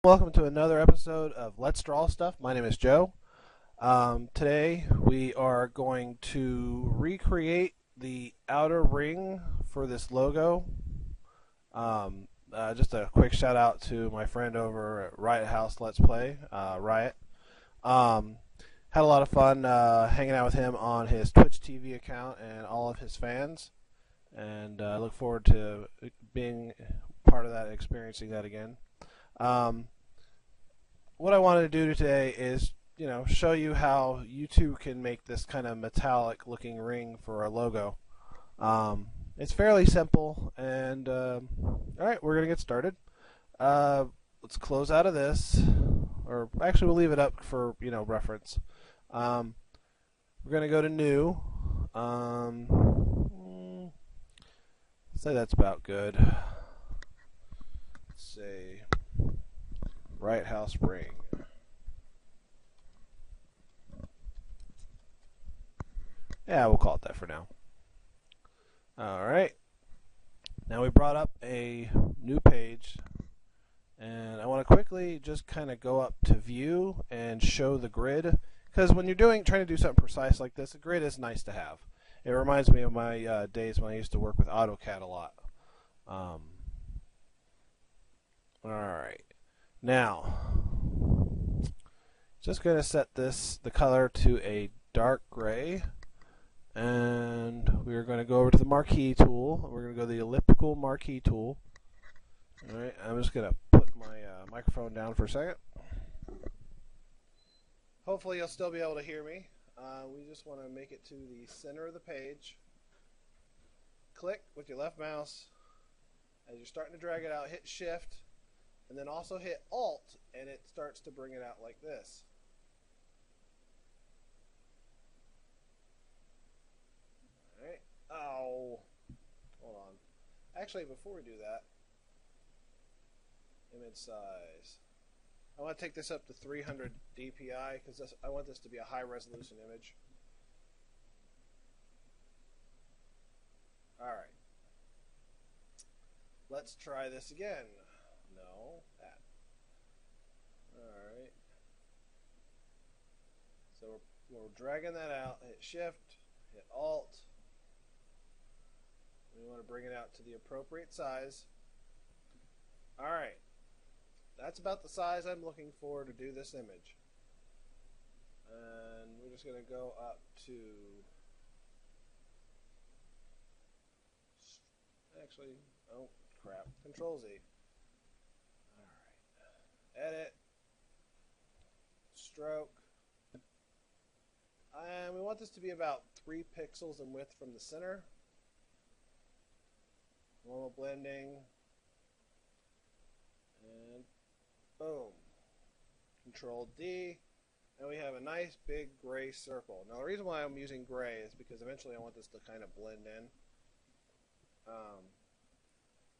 Welcome to another episode of Let's Draw Stuff. My name is Joe. Today we are going to recreate the outer ring for this logo. Just a quick shout out to my friend over at Riot House Let's Play, Riot. Had a lot of fun hanging out with him on his Twitch TV account and all of his fans. And I look forward to being part of that, experiencing that again. What I wanted to do today is, show you how you too can make this kind of metallic looking ring for a logo. It's fairly simple, and alright, we're going to get started. Let's close out of this, or actually we'll leave it up for, reference. We're going to go to new. Say that's about good. Let's say Riot House ring. Yeah, we'll call it that for now. Alright. Now we brought up a new page, and I want to quickly just kind of go up to view and show the grid, because when you're trying to do something precise like this, a grid is nice to have. It reminds me of my days when I used to work with AutoCAD a lot. Alright. Now, just going to set the color to a dark gray, and we're going to go over to the marquee tool. We're going to go to the elliptical marquee tool. Alright, I'm just going to put my microphone down for a second. Hopefully you'll still be able to hear me. We just want to make it to the center of the page. Click with your left mouse. As you're starting to drag it out, hit Shift, and then also hit Alt, and it starts to bring it out like this. Alright. Oh. Hold on. Actually, before we do that, image size. I want to take this up to 300 DPI because I want this to be a high resolution image. Alright. Let's try this again. No, that. Alright. So we're dragging that out. Hit Shift, hit Alt. We want to bring it out to the appropriate size. Alright. That's about the size I'm looking for to do this image. And we're just going to go up to... Actually, oh crap. Control Z. Alright. Edit. Stroke. And we want this to be about 3 pixels in width from the center. Normal blending. And boom. Control D. And we have a nice big gray circle. Now the reason why I'm using gray is because eventually I want this to kind of blend in.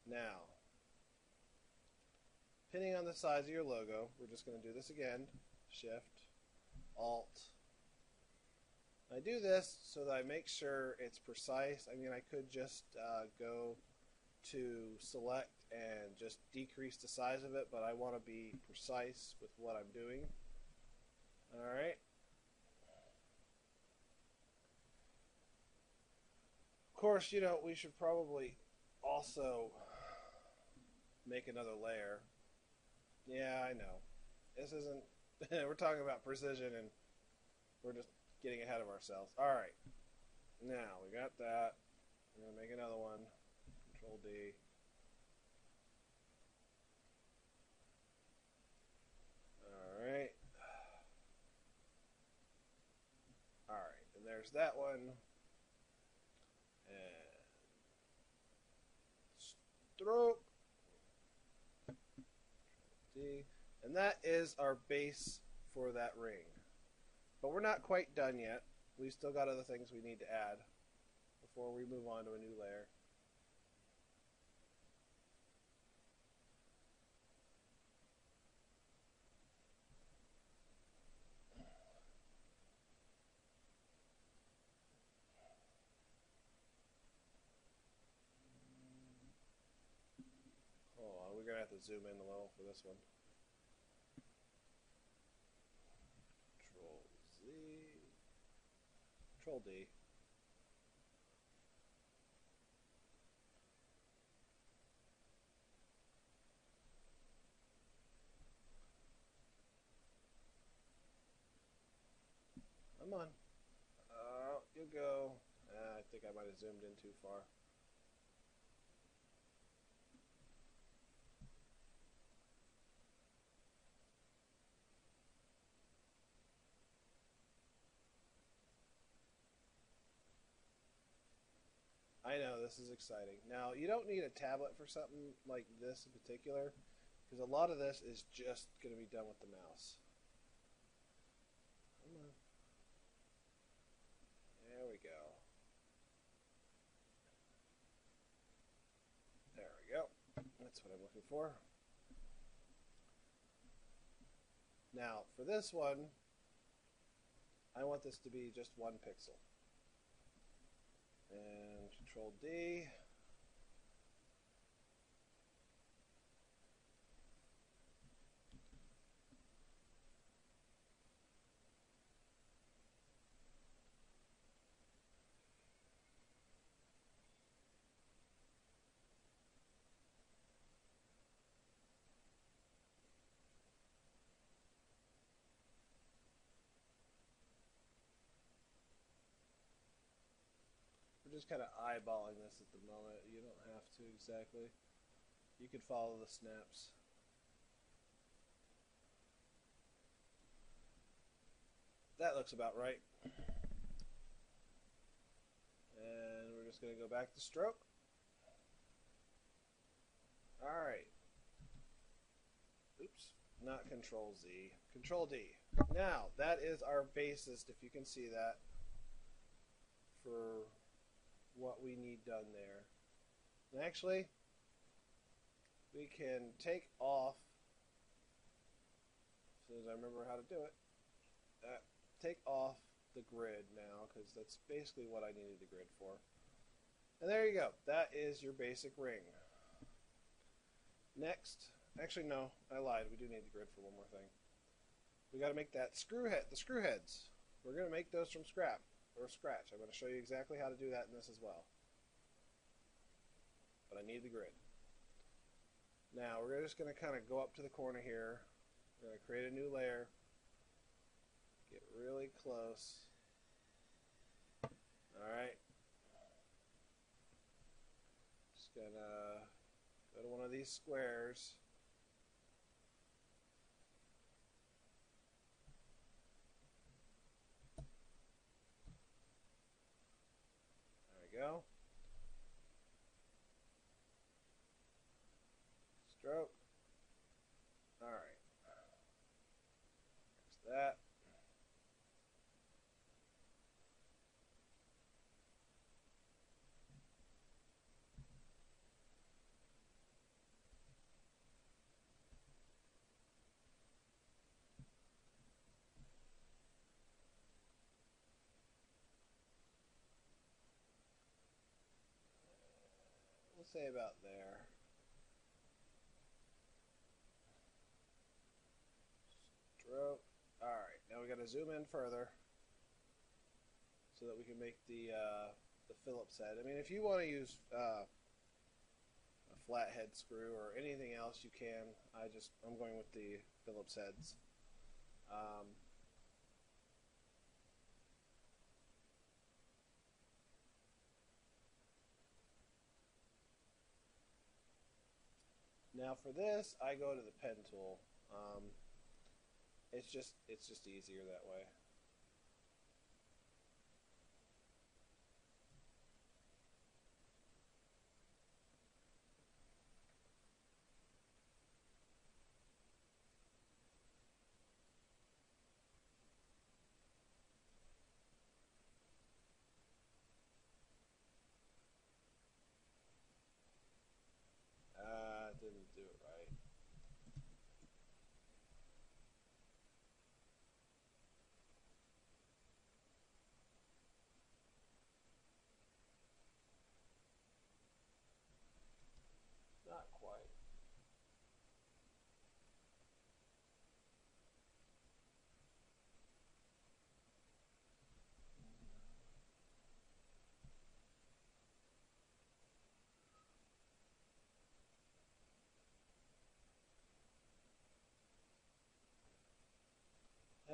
Now, depending on the size of your logo, we're just going to do this again. Shift, Alt. I do this so that I make sure it's precise. I mean, I could just go to select and just decrease the size of it, but I want to be precise with what I'm doing. Alright. Of course, we should probably also make another layer. Yeah, I know. This isn't... we're talking about precision and we're just getting ahead of ourselves. Alright. Now, we got that. We're going to make another one. Control D. Alright. Alright, and there's that one. And stroke. D. And that is our base for that ring. But we're not quite done yet. We've still got other things we need to add before we move on to a new layer. Hold on, we're going to have to zoom in a little for this one. Control D. Come on. You go. I think I might have zoomed in too far. I know, this is exciting. Now, you don't need a tablet for something like this in particular, because a lot of this is just going to be done with the mouse. Come on. There we go. There we go. That's what I'm looking for. Now, for this one, I want this to be just 1 pixel. And Control D. We're just kind of eyeballing this at the moment. You don't have to exactly. You could follow the snaps. That looks about right. And we're just going to go back to stroke. Alright. Oops. Not Control Z. Control D. Now, that is our basis, if you can see that, for what we need done there. And actually, we can take off, as soon as I remember how to do it, take off the grid now, because that's basically what I needed the grid for. And there you go. That is your basic ring. Next, actually no, I lied. We do need the grid for one more thing. We got to make that screw head, the screw heads. We're going to make those from scratch. I'm going to show you exactly how to do that in this as well. But I need the grid. Now we're just going to kind of go up to the corner here. We're going to create a new layer. Get really close. Alright. Just going to go to one of these squares. There we go. Stroke. Alright. There's that. We'll say about there. Stroke. Alright, now we got to zoom in further so that we can make the Phillips head. I mean, if you want to use a flathead screw or anything else, you can. I'm going with the Phillips heads. Now for this, I go to the pen tool. It's just easier that way. Didn't do it right.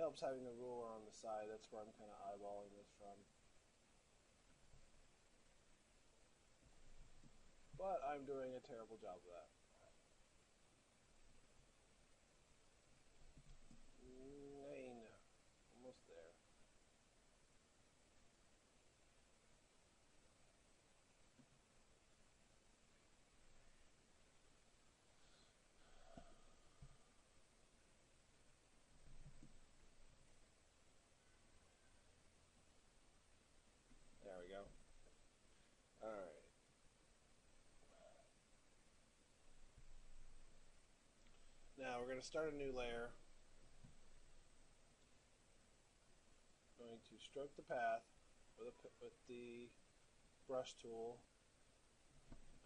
helps having the ruler on the side. That's where I'm kind of eyeballing this from. But I'm doing a terrible job of that. 9. Almost there. There we go. Alright. Now we're going to start a new layer. Going to stroke the path with the brush tool.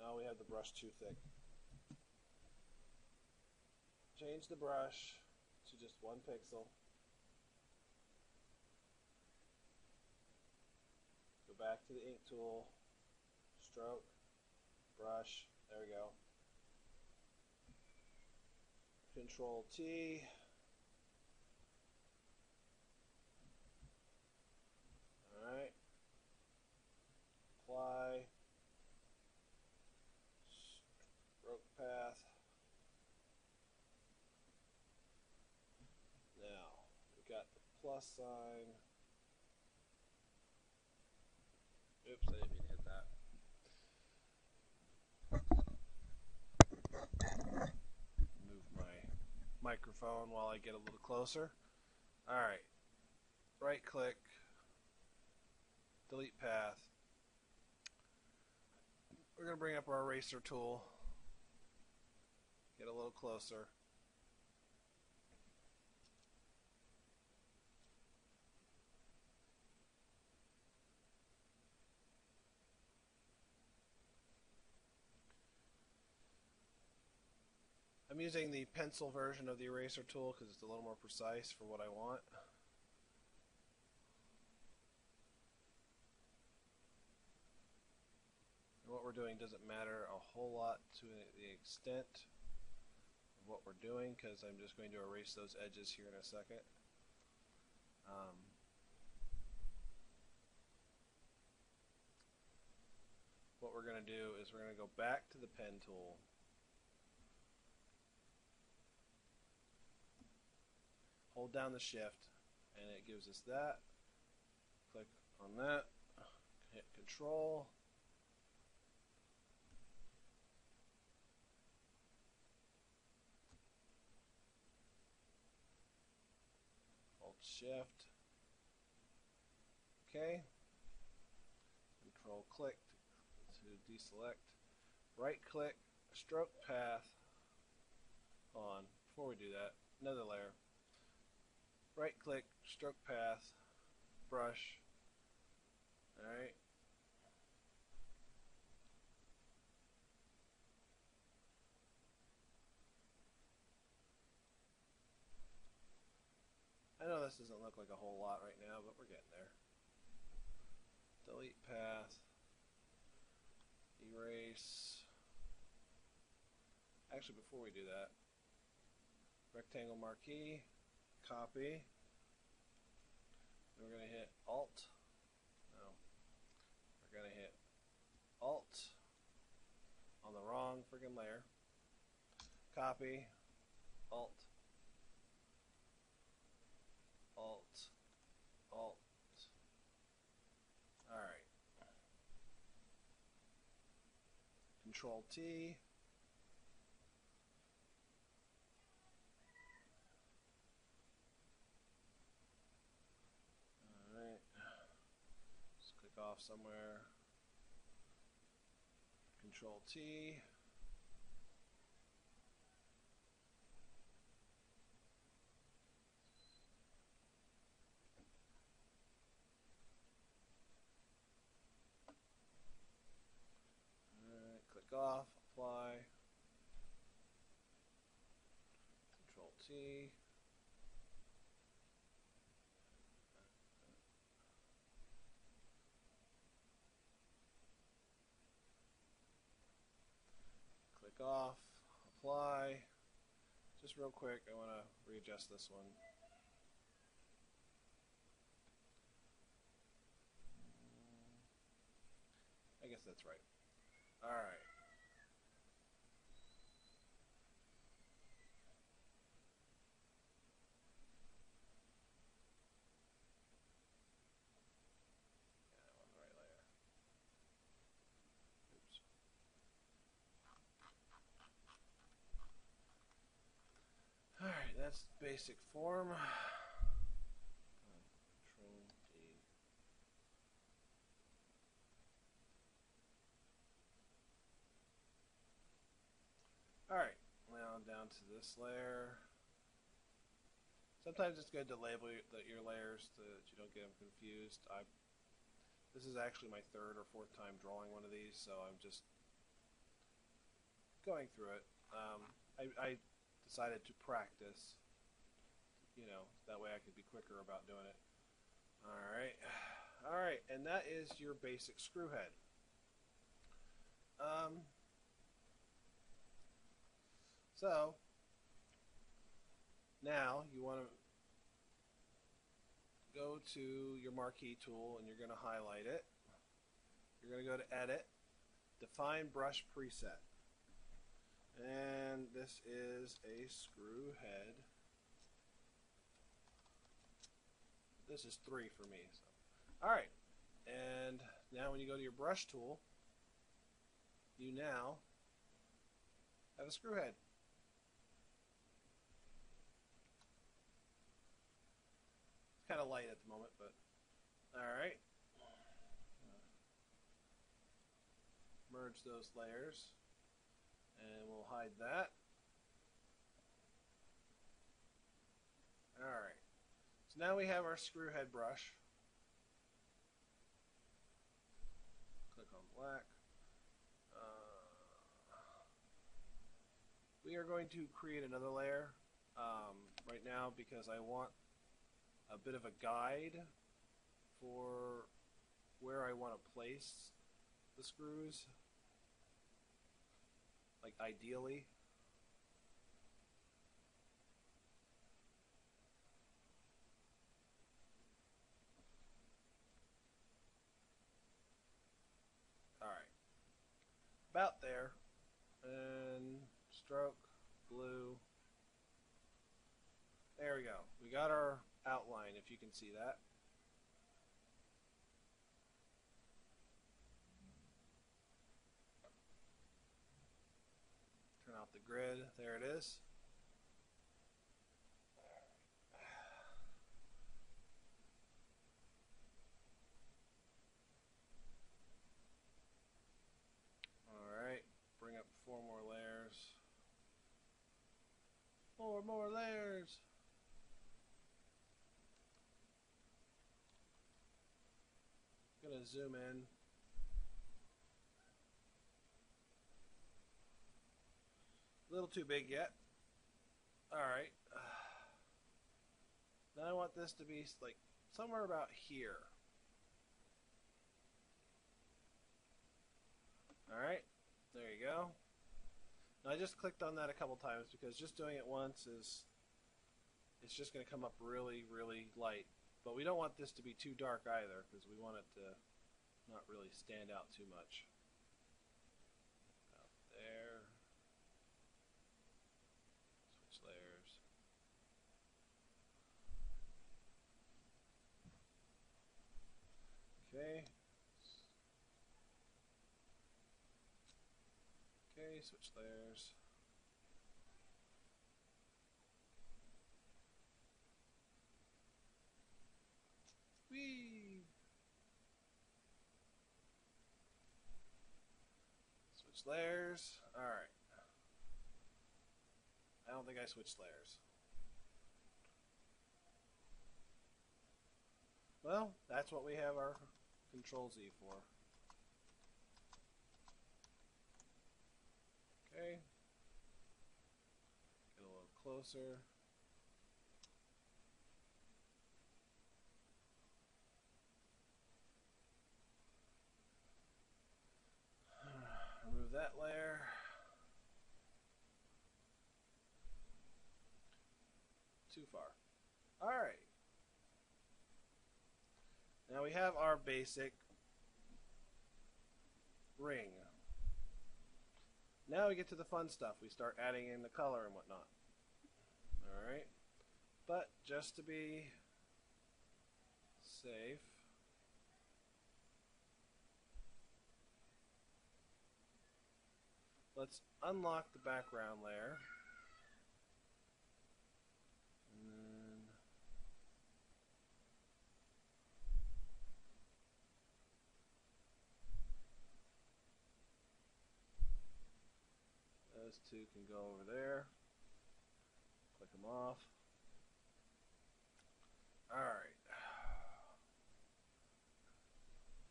Now we have the brush too thick. Change the brush to just 1 pixel. Go back to the ink tool, stroke, brush, there we go. Control T. Alright. Apply. Stroke path. Now, we got the plus sign. Oops, I didn't mean to hit that. Move my microphone while I get a little closer. Alright. Right click. Delete path. We're going to bring up our eraser tool. Get a little closer. I'm using the pencil version of the eraser tool because it's a little more precise for what I want. And what we're doing doesn't matter a whole lot to the extent of what we're doing because I'm just going to erase those edges here in a second. What we're going to do is we're going to go back to the pen tool. Hold down the shift and it gives us that. Click on that. Hit control. Hold shift. Okay. Control click to deselect. Right click, stroke path on. Before we do that, another layer. Right click, stroke path, brush. Alright. I know this doesn't look like a whole lot right now, but we're getting there. Delete path. Erase. Actually, before we do that, rectangle marquee, copy. We're going to hit Alt. No. We're going to hit Alt on the wrong friggin' layer. Copy. Alt. Alt. Alt. Alright. Control T. Alright. Just click off somewhere. Control T. Click off, apply, Control T. Click off, apply. Just real quick, I want to readjust this one. Yes, that's right. All right. Yeah, that one's the right layer. Oops. All right, that's basic form. Control D. All right, now down to this layer. Sometimes it's good to label your layers so that you don't get them confused. This is actually my third or fourth time drawing one of these, so I'm just going through it. I decided to practice, that way I could be quicker about doing it. All right, and that is your basic screw head. So now you want to go to your marquee tool and you're going to highlight it. You're going to go to Edit, Define Brush Preset. And this is a screw head. This is 3 for me. So. Alright, and now when you go to your brush tool, you now have a screw head. It's kind of light at the moment, but alright. Merge those layers, and we'll hide that. Alright, so now we have our screw head brush. Click on black. We are going to create another layer right now because I want a bit of a guide for where I want to place the screws, like ideally. Alright, about there, and stroke, blue. There we go. We got our outline, if you can see that. Turn off the grid. There it is. Alright, bring up 4 more layers. 4 more layers! I'm gonna zoom in. A little too big yet. Alright. Now I want this to be like somewhere about here. Alright, there you go. Now I just clicked on that a couple times because just doing it once it's just going to come up really, really light. But we don't want this to be too dark either because we want it to not really stand out too much. Out there. Switch layers. Okay. Okay, switch layers. Whee! Switch layers. Alright. I don't think I switched layers. Well, that's what we have our Control Z for. Okay. Get a little closer. Remove that layer. Too far. Alright. Now we have our basic ring. Now we get to the fun stuff. We start adding in the color and whatnot. Alright. But just to be safe, let's unlock the background layer. And then those two can go over there. Click them off. Alright.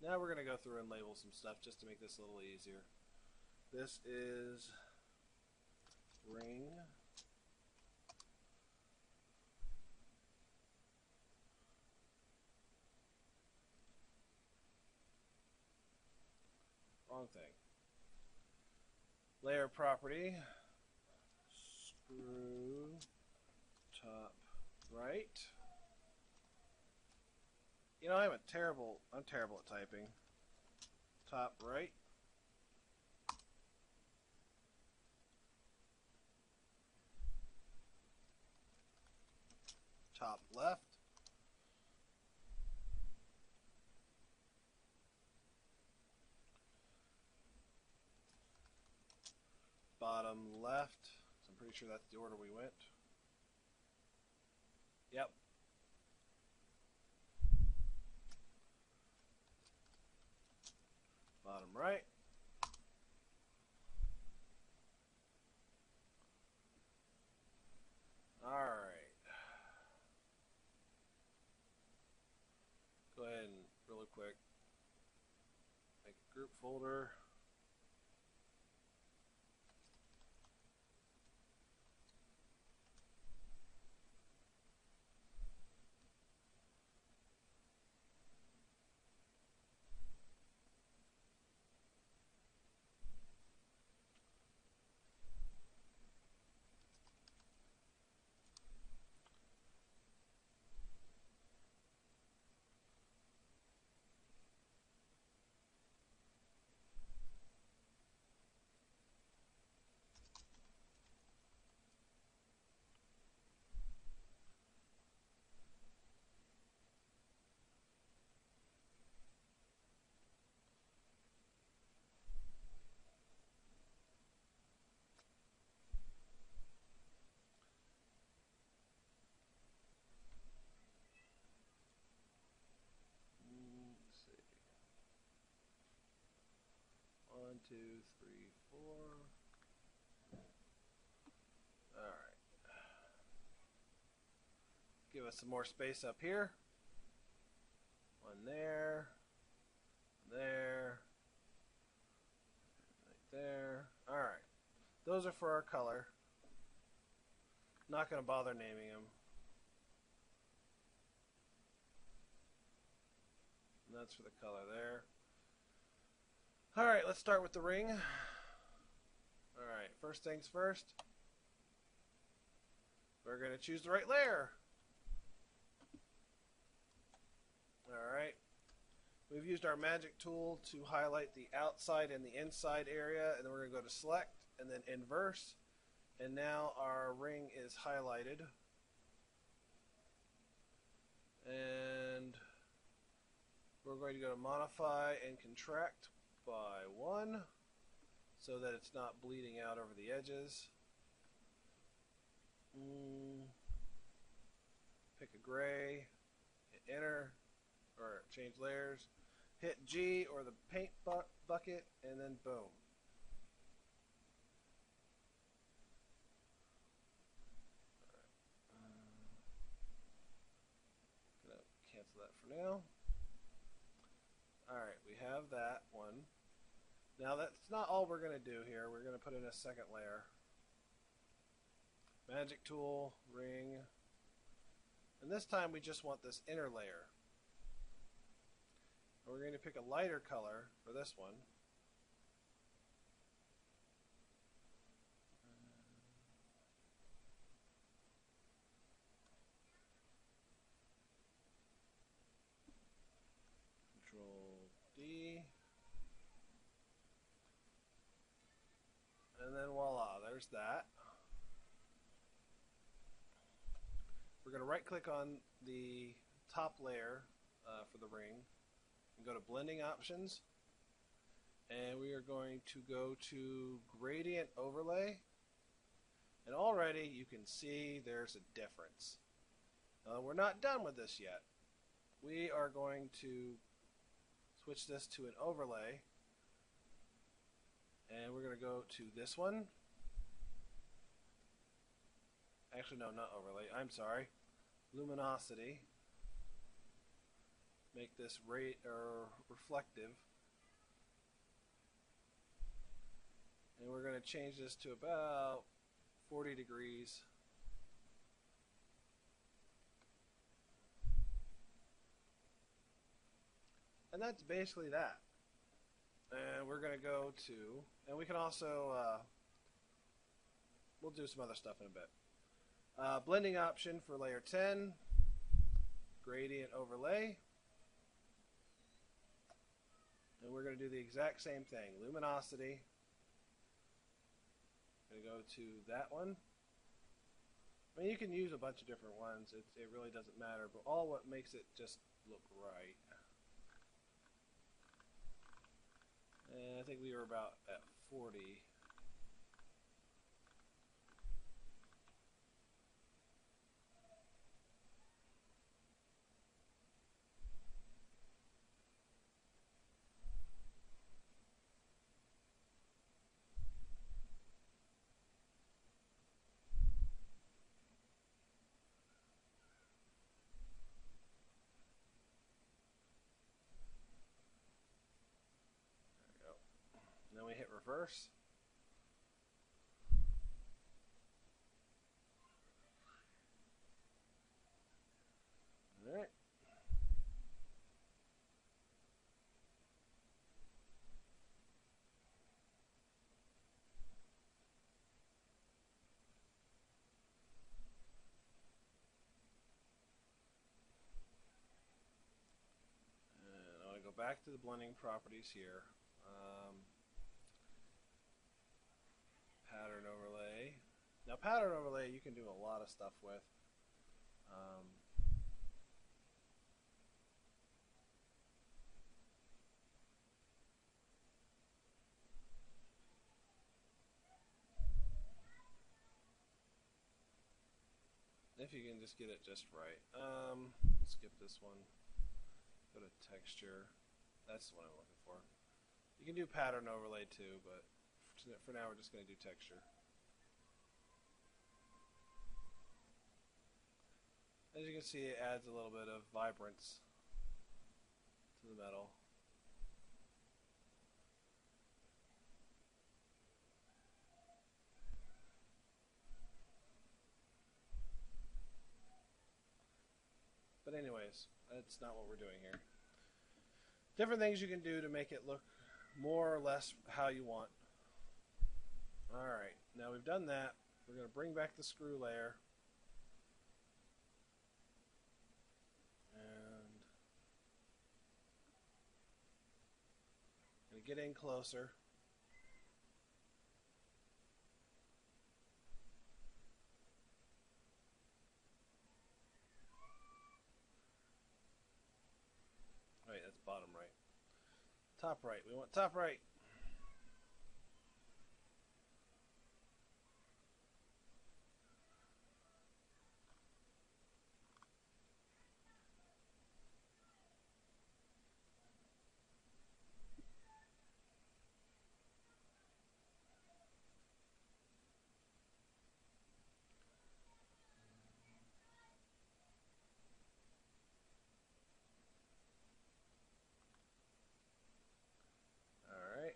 Now we're going to go through and label some stuff just to make this a little easier. This is ring. Wrong thing. Layer property. Screw top right. You know, I'm terrible at typing. Top right. Top left. Bottom left. So I'm pretty sure that's the order we went. Yep. Bottom right. Alright. Go ahead and really quick make a group folder. Let's see. 1, 2, 3, 4. Alright. Give us some more space up here. One there. There. Right there. Alright. Those are for our color. Not going to bother naming them. And that's for the color there. Alright, let's start with the ring. Alright, first things first. We're going to choose the right layer. Alright. We've used our magic tool to highlight the outside and the inside area, and then we're going to go to select and then inverse, and now our ring is highlighted. And we're going to go to modify and contract by 1 so that it's not bleeding out over the edges. Pick a gray, hit enter, or change layers, hit G or the paint bucket, and then boom. Gonna cancel that for now. Alright, we have that one. Now that's not all we're going to do here. We're going to put in a second layer. Magic tool, ring, and this time we just want this inner layer. And we're going to pick a lighter color for this one. Control D. And then voila, there's that. We're going to right click on the top layer for the ring and go to blending options, and we are going to go to gradient overlay, and already you can see there's a difference. We're not done with this yet. We are going to switch this to an overlay, and we're going to go to this one. Actually, no, not overlay. I'm sorry. Luminosity. Make this rate or reflective. And we're going to change this to about 40 degrees. And that's basically that. And we're going to go to, and we can also, we'll do some other stuff in a bit. Blending option for layer 10, gradient overlay, and we're going to do the exact same thing. Luminosity, going to go to that one. I mean, you can use a bunch of different ones, it really doesn't matter, but all what makes it just look right. And I think we were about at 40. And then we hit reverse. Alright. And I want to go back to the blending properties here. Pattern overlay. Now pattern overlay you can do a lot of stuff with. If you can just get it just right. We'll skip this one. Go to texture. That's the one I'm looking for. You can do pattern overlay too, but for now we're just going to do texture. As you can see, it adds a little bit of vibrance to the metal. But anyways, that's not what we're doing here. Different things you can do to make it look more or less how you want. Alright, now we've done that. We're going to bring back the screw layer. And going to get in closer. Wait, that's bottom right. Top right. We want top right. Alright.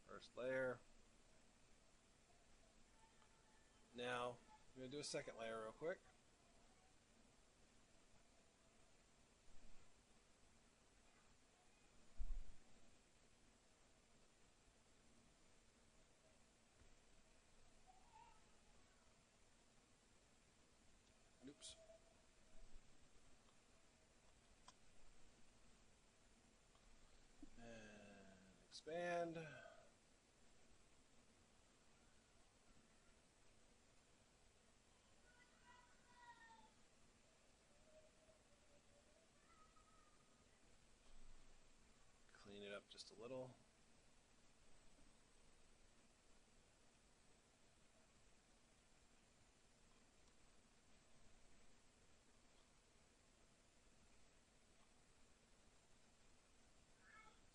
First layer. Now, I'm going to do a second layer real quick. Oops. and clean it up just a little.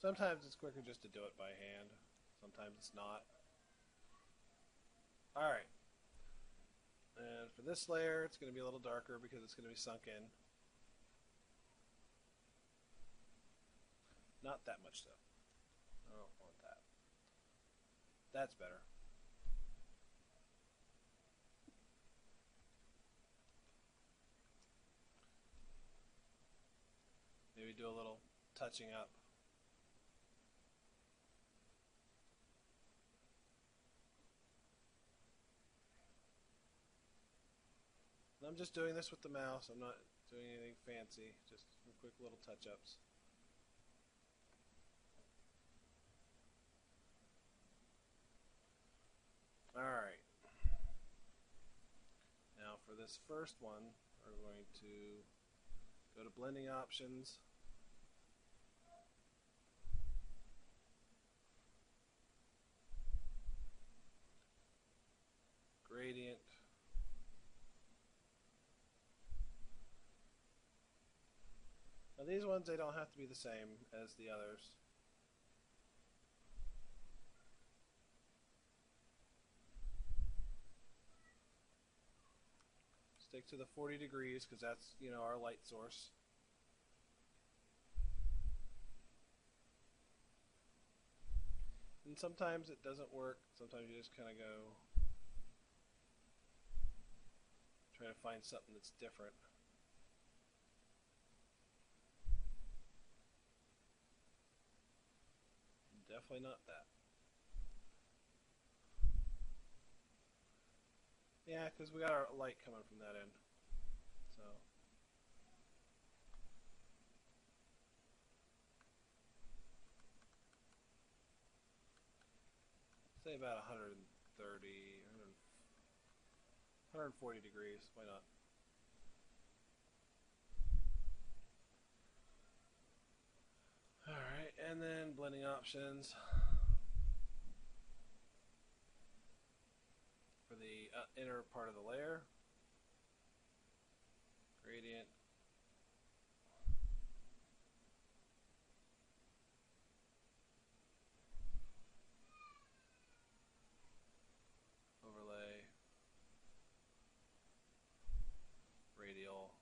Sometimes it's quicker just to do it by hand. Sometimes it's not. Alright. And for this layer, it's going to be a little darker because it's going to be sunk in. Not that much, though. I don't want that. That's better. Maybe do a little touching up. And I'm just doing this with the mouse. I'm not doing anything fancy. Just some quick little touch-ups. Alright. Now for this first one, we're going to go to blending options. Gradient. Now these ones, they don't have to be the same as the others. Stick to the 40 degrees because that's, you know, our light source. And sometimes it doesn't work. Sometimes you just kind of go try to find something that's different. Definitely not that. Yeah, because we got our light coming from that end. So say about 130, 140 degrees. Why not? Alright, and then blending options. For the inner part of the layer, gradient, overlay, radial,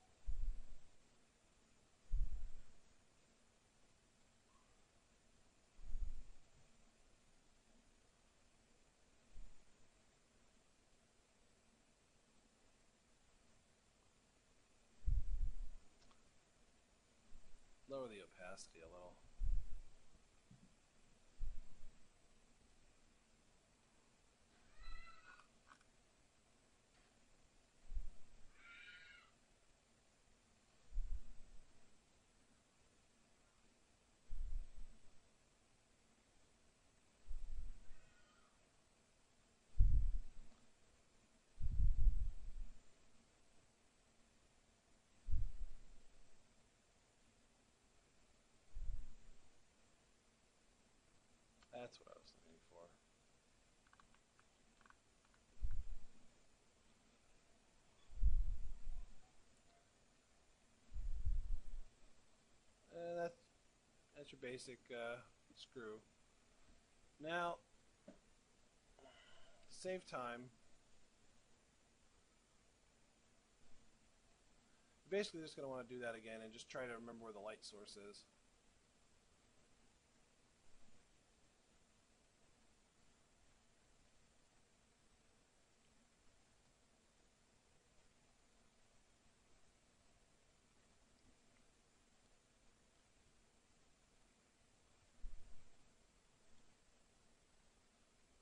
lower the opacity a little. That's what I was looking for. And that's your basic screw. Now, to save time, you're basically just going to want to do that again and just try to remember where the light source is.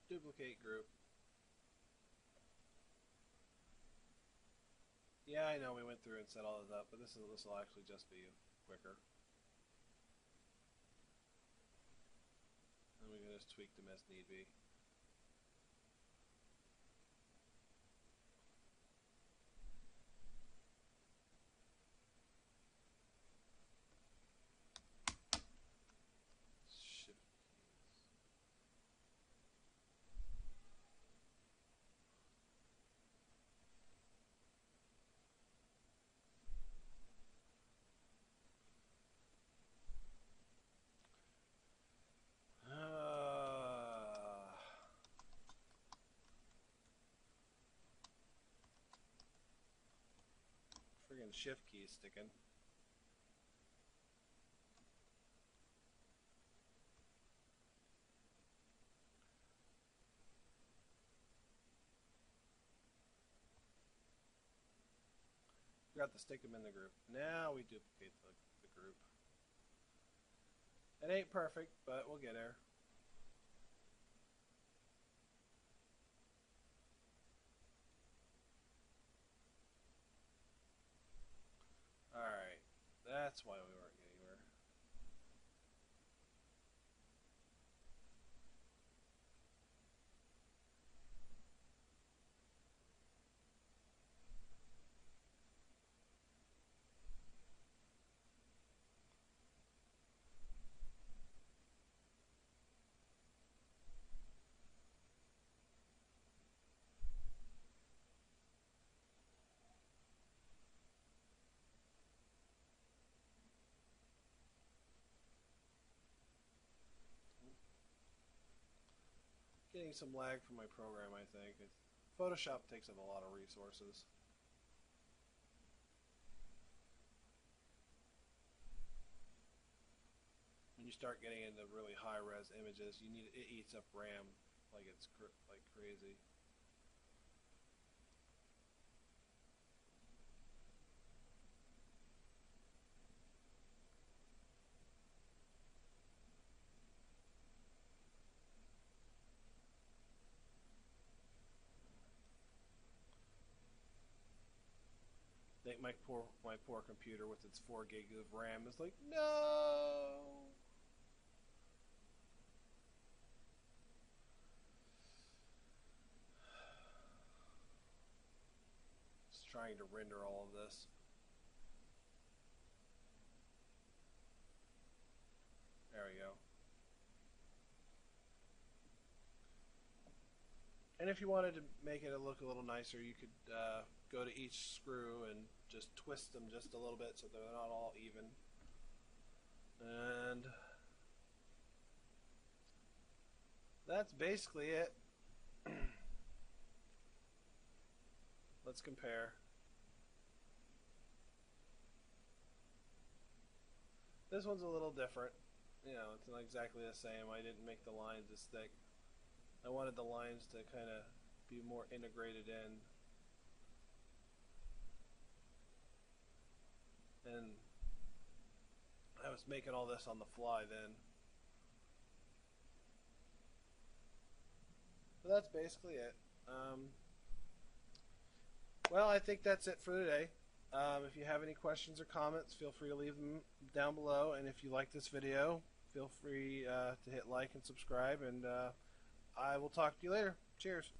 Duplicate group. Yeah, I know we went through and set all of that, but this will actually just be quicker. And we can just tweak them as need be. Shift keys. Friggin' shift key sticking. Forgot to stick them in the group. Now we duplicate the group. It ain't perfect, but we'll get there. Alright, that's why we weren't getting anywhere. Getting some lag from my program, I think. Photoshop takes up a lot of resources. When you start getting into really high-res images, it eats up RAM like it's like crazy. I think my poor computer with its 4 gigs of RAM is like, no. It's trying to render all of this. There we go. And if you wanted to make it look a little nicer, you could go to each screw and just twist them just a little bit so they're not all even. And that's basically it. Let's compare. This one's a little different. You know, it's not exactly the same. I didn't make the lines as thick. I wanted the lines to kind of be more integrated in. And I was making all this on the fly then. But that's basically it. Well, I think that's it for today. If you have any questions or comments, feel free to leave them down below. And if you like this video, feel free to hit like and subscribe. And I will talk to you later. Cheers.